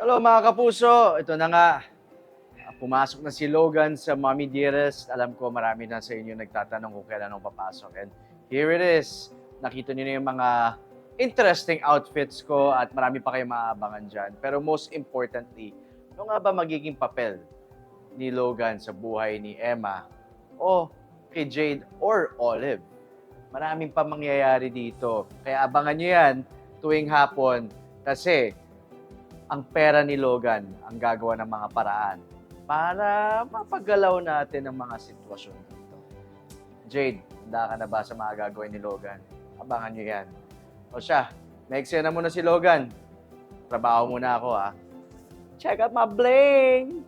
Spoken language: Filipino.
Hello mga kapuso, ito na nga. Pumasok na si Logan sa Mommy Dearest. Alam ko marami na sa inyo nagtatanong kung kailan ako papasok. And here it is. Nakita niyo na yung mga interesting outfits ko at marami pa kayong maaabangan dyan. Pero most importantly, ano nga ba magiging papel ni Logan sa buhay ni Emma o kay Jade or Olive? Maraming pa mangyayari dito. Kaya abangan nyo yan tuwing hapon kasi ang pera ni Logan ang gagawa ng mga paraan para mapagalaw natin ang mga sitwasyon dito. Jade, handa ka na ba sa mga gagawin ni Logan? Abangan nyo yan. O siya, may eksena muna si Logan. Trabaho muna ako ha. Check out my bling!